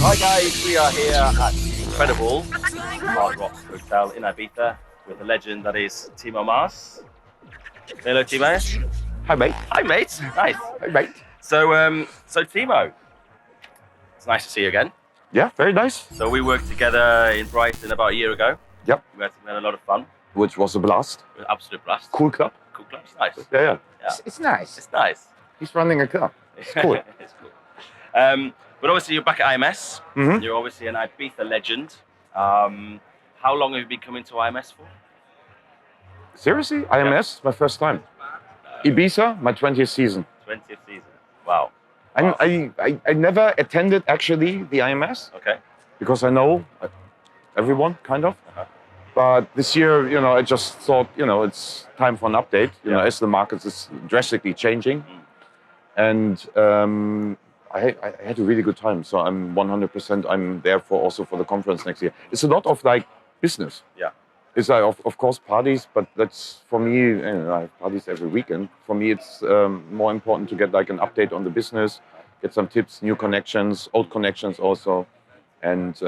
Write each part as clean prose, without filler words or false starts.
Hi guys, we are here at the incredible Hard Rock Hotel in Ibiza with a legend that is Timo Maas. Hello Timo. Hi, mate. Hi mate. Nice. Hi, mate. So Timo, it's nice to see you again. Yeah, very nice. So we worked together in Brighton about a year ago. Yep. We had a lot of fun. Which was a blast. It was an absolute blast. Cool club. Cool club. It's nice. Yeah. Yeah. It's nice. It's nice. He's running a club. It's cool. It's cool. But obviously you're back at IMS. Mhm. You're obviously an Ibiza legend. How long have you been coming to IMS for? Seriously? IMS? My first time. Ibiza? My 20th season. 20th season. Wow. I never attended actually the IMS Okay. because I know everyone kind of. Uh-huh. But this year, I just thought, it's time for an update, Yeah. as the market is drastically changing. And I had a really good time. So I'm 100%, I'm there also for the conference next year. It's a lot of like business. Yeah. It's like, of course, parties, but that's for me, I have parties every weekend. For me, it's more important to get like an update on the business, get some tips, new connections, old connections also. And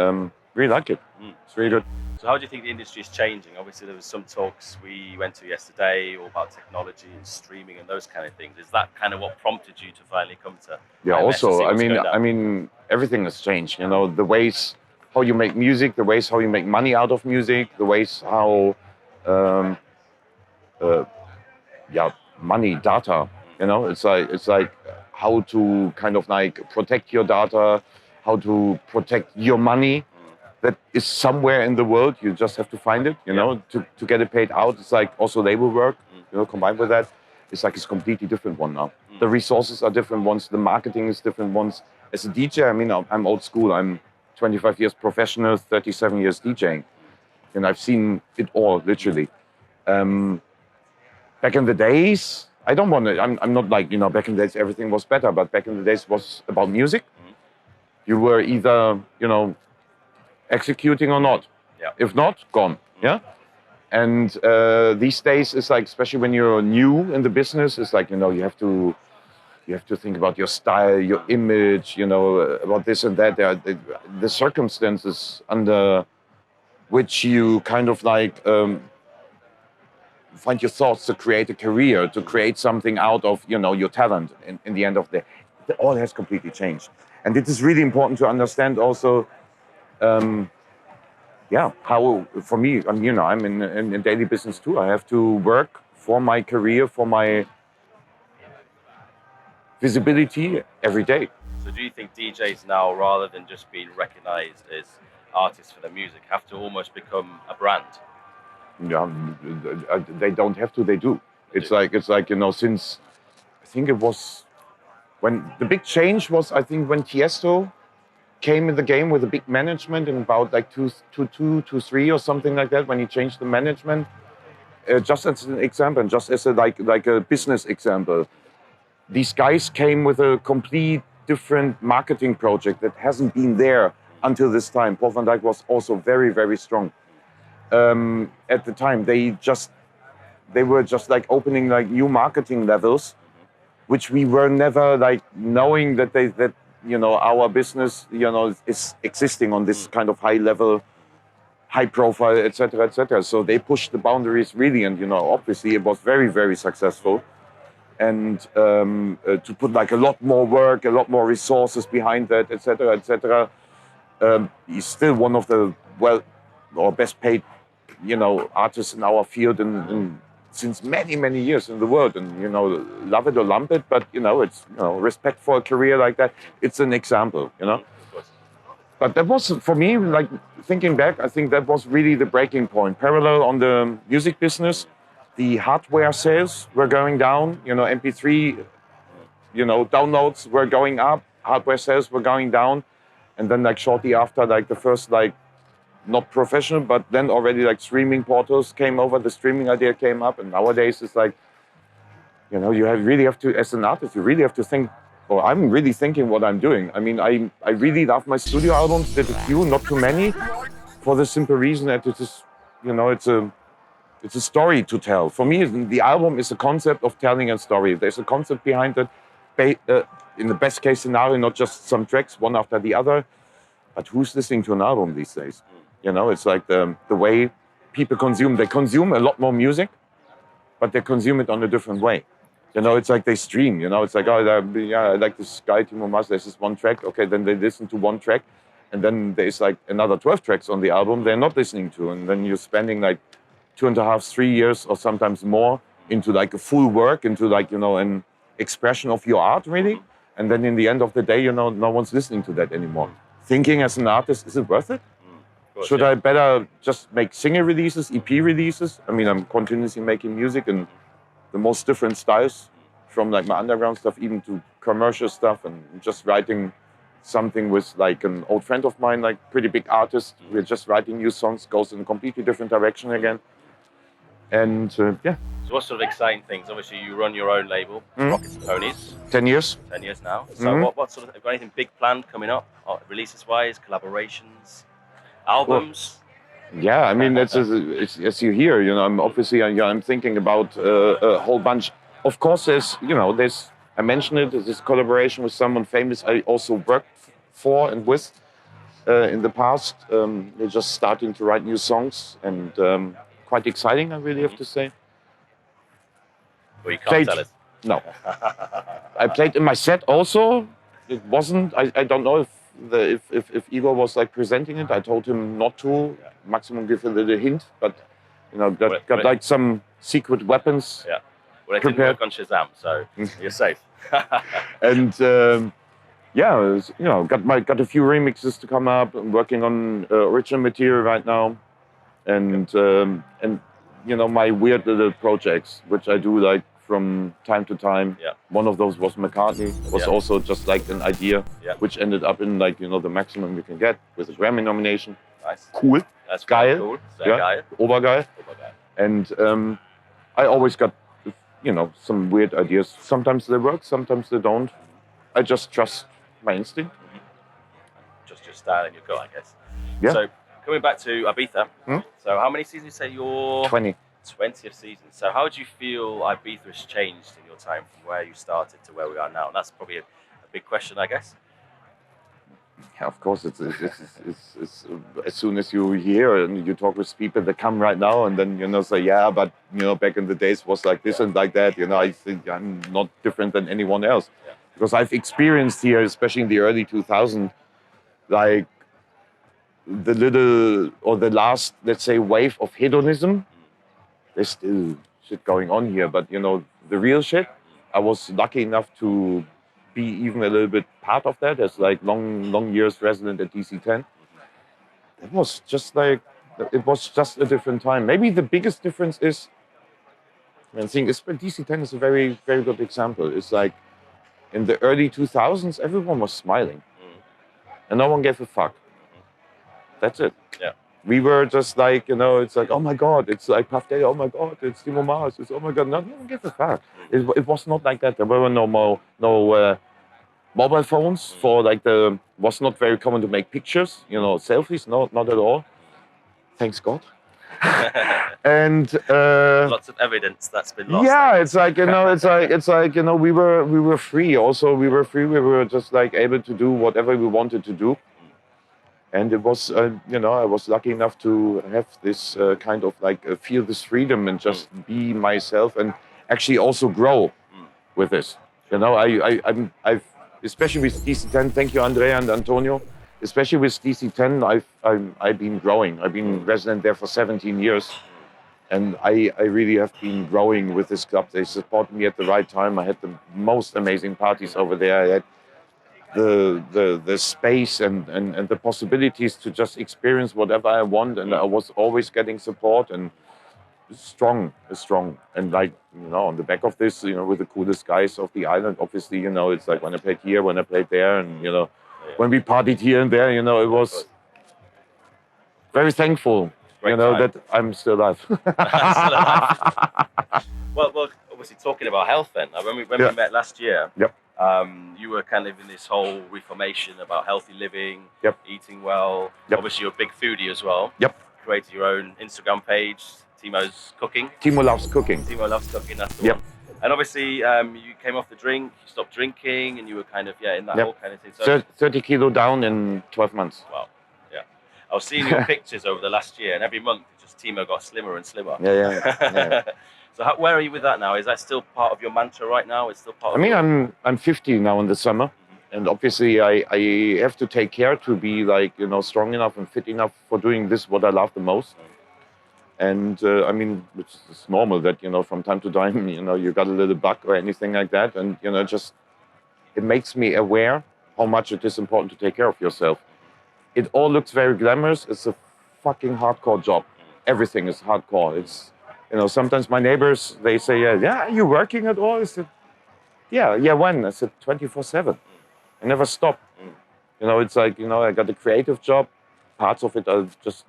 really like it. It's really good. So how do you think the industry is changing? Obviously there was some talks we went to yesterday all about technology and streaming and those kind of things. Is that kind of what prompted you to finally come to Yeah, IMS to see also, what's going down? I mean, everything has changed. The ways how you make music, the ways how you make money out of music, the ways how, money, data. It's like how to kind of like protect your data, how to protect your money. That is somewhere in the world. You just have to find it. To get it paid out. It's like also labor work. Combined with that, it's completely different one now. The resources are different ones. The marketing is different ones. As a DJ, I mean, I'm old school. I'm 25 years professional, 37 years DJing, and I've seen it all literally. Back in the days, I don't want to. I'm not like back in the days everything was better, but back in the days it was about music. You were either executing or not. Yeah. If not, gone. Yeah. And these days, it's like, especially when you're new in the business, it's like you have to think about your style, your image, about this and that. There are the circumstances under which you kind of like find your thoughts to create a career, to create something out of your talent. In the end of the day, it all has completely changed, and it is really important to understand also. How for me, I'm in daily business too. I have to work for my career, for my visibility every day. So do you think DJs now, rather than just being recognized as artists for their music, have to almost become a brand? Yeah, they don't have to. They do. It's like since I think it was when the big change was. I think when Tiesto came in the game with a big management in about like 2003 or something like that. When he changed the management, just as an example, just as like a business example, these guys came with a complete different marketing project that hasn't been there until this time. Paul van Dyk was also very, very strong. At the time, they were just like opening like new marketing levels, which we were never like knowing that our business, is existing on this kind of high level, high profile, etc., etc. So they pushed the boundaries really, and obviously it was very, very successful. And to put like a lot more work, a lot more resources behind that, etc., etc. He's still one of the best paid, artists in our field, and since many, many years in the world. And love it or lump it, but it's respect for a career like that. It's an example, But that was for me, like thinking back, I think that was really the breaking point. Parallel on the music business, the hardware sales were going down. MP3, downloads were going up, hardware sales were going down, and then like shortly after, like the first like not professional, but then already like streaming portals came over. The streaming idea came up, and nowadays it's like, you really have to, as an artist, you really have to think. Or I'm really thinking what I'm doing. I mean, I really love my studio albums. Did a few, not too many, for the simple reason that it is, it's a story to tell. For me, the album is a concept of telling a story. There's a concept behind it. In the best case scenario, not just some tracks, one after the other. But who's listening to an album these days? You know, it's like the way people consume. They consume a lot more music, but they consume it on a different way. You know, it's like they stream. You know, it's like, oh, yeah, I like this guy Timo Maas. There's this one track. Okay, then they listen to one track, and then there's like another 12 tracks on the album they're not listening to, and then you're spending like 2.5, 3 years, or sometimes more, into like a full work, into like, you know, an expression of your art, really. And then in the end of the day, you know, no one's listening to that anymore. Thinking as an artist, is it worth it? Course, Should I better just make single releases, EP releases? I mean, I'm continuously making music in the most different styles, from like my underground stuff even to commercial stuff, and just writing something with like an old friend of mine, like pretty big artist. We're just writing new songs, goes in a completely different direction again. And yeah. So what sort of exciting things? Obviously, you run your own label, Rockets and Ponies. 10 years. 10 years now. So what sort of, have you got anything big planned coming up? Releases-wise, collaborations, albums? Yeah, I mean, it's as you hear, you know, I'm thinking about a whole bunch. Of course, I mentioned it, there's this collaboration with someone famous I also worked for and with in the past. They're just starting to write new songs, and quite exciting, I really have to say. Well, you can't tell us. No. I played in my set also. It wasn't, I don't know if Igor was like presenting it. I told him not to, maximum give a little hint, but you know, got like some secret weapons. Yeah. Well, it didn't work on Shazam, so you're safe. And yeah, you know, got a few remixes to come up. I'm working on original material right now, and you know, my weird little projects, which I do like from time to time. Yeah. One of those was McCartney. It was also just like an idea, which ended up in like, you know, the maximum you can get with a Grammy nomination. Nice. Cool. That's geil. Cool. Sehr geil. Obergeil. And I always got, you know, some weird ideas. Sometimes they work, sometimes they don't. I just trust my instinct. Just your style and your gut, I guess. Yeah. So coming back to Ibiza. So how many seasons you say you're? 20. 20th season. So how do you feel Ibiza has changed in your time from where you started to where we are now? That's probably a big question, I guess. Yeah, of course. It's as soon as you hear and you talk with people that come right now, and then, you know, say, yeah, but, you know, back in the days was like this and like that. You know, I think I'm not different than anyone else, because I've experienced here, especially in the early 2000s, like the last, let's say, wave of hedonism. There's still shit going on here, but, you know, the real shit, I was lucky enough to be even a little bit part of that as like long years resident at DC10. It was just a different time. Maybe the biggest difference is, I think DC10 is a very, very good example. It's like in the early 2000s, everyone was smiling and no one gave a fuck. That's it. Yeah. We were just like, you know, it's like, oh my God, it's like Puff Daddy, oh my God, it's Timo Maas, it's oh my God, no one gave a fuck. It was not like that. There were no mobile phones for like was not very common to make pictures, you know, selfies, not at all. Thanks God. And lots of evidence that's been lost. Yeah, it's like, you know, it's like, you know, we were free. Also, we were free. We were just like able to do whatever we wanted to do. And it was, you know, I was lucky enough to have this kind of like feel this freedom and just be myself and actually also grow with this. You know, I've especially with DC10. Thank you, Andrea and Antonio. Especially with DC10, I've been growing. I've been resident there for 17 years, and I really have been growing with this club. They supported me at the right time. I had the most amazing parties over there. I had the space and the possibilities to just experience whatever I want, and I was always getting support, and it's strong. And like, you know, on the back of this, you know, with the coolest guys of the island, obviously, you know, it's like when I played here, when I played there, and, you know, when we partied here and there, you know, it was very thankful, you know, that I'm still alive. Well, obviously talking about health then, when we met last year, you were kind of in this whole reformation about healthy living, eating well. Obviously you're a big foodie as well. Created your own Instagram page, Timo's Cooking. Timo Loves Cooking. Timo Loves Cooking, that's the one. And obviously, you came off the drink, you stopped drinking, and you were kind of, in that whole kind of thing. So 30 kilo down in 12 months. Wow. Yeah. I was seeing your pictures over the last year, and every month, just Timo got slimmer and slimmer. Yeah. So where are you with that now? Is that still part of your mantra right now? It's still part of I'm 50 now in the summer. And obviously, I have to take care to be like, strong enough and fit enough for doing this, what I love the most. And it's normal that, from time to time, you got a little bug or anything like that. And, it makes me aware how much it is important to take care of yourself. It all looks very glamorous. It's a fucking hardcore job. Everything is hardcore. It's, sometimes my neighbors, they say, are you working at all? I said, yeah, when? I said, 24/7. I never stop. It's like, I got a creative job. Parts of it are just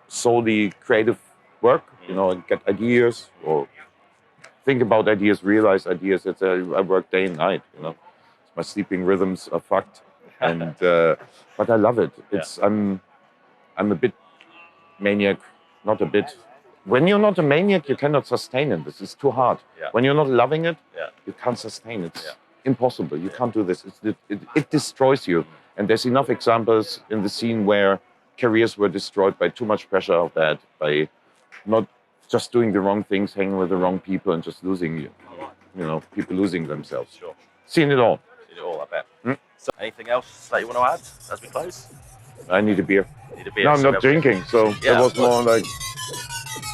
solely creative work. I get ideas or think about ideas, realize ideas. I work day and night. My sleeping rhythms are fucked, and but I love it. I'm a bit maniac, not a bit. When you're not a maniac, you cannot sustain it. This is too hard. When you're not loving it, you can't sustain it. It's impossible. You can't do this. It destroys you. And there's enough examples in the scene where careers were destroyed by too much pressure of that, by not just doing the wrong things, hanging with the wrong people, and just losing people losing themselves. Sure. Seen it all. Seen it all, I bet. So anything else that you want to add as we close? I need a beer. No, I'm so not drinking, so it was more like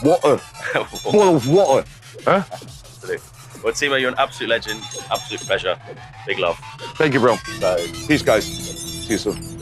water. Full of water. Huh? Absolutely. Well, Timo, you're an absolute legend. Absolute pleasure. Big love. Thank you, bro. So, peace, guys. See you soon.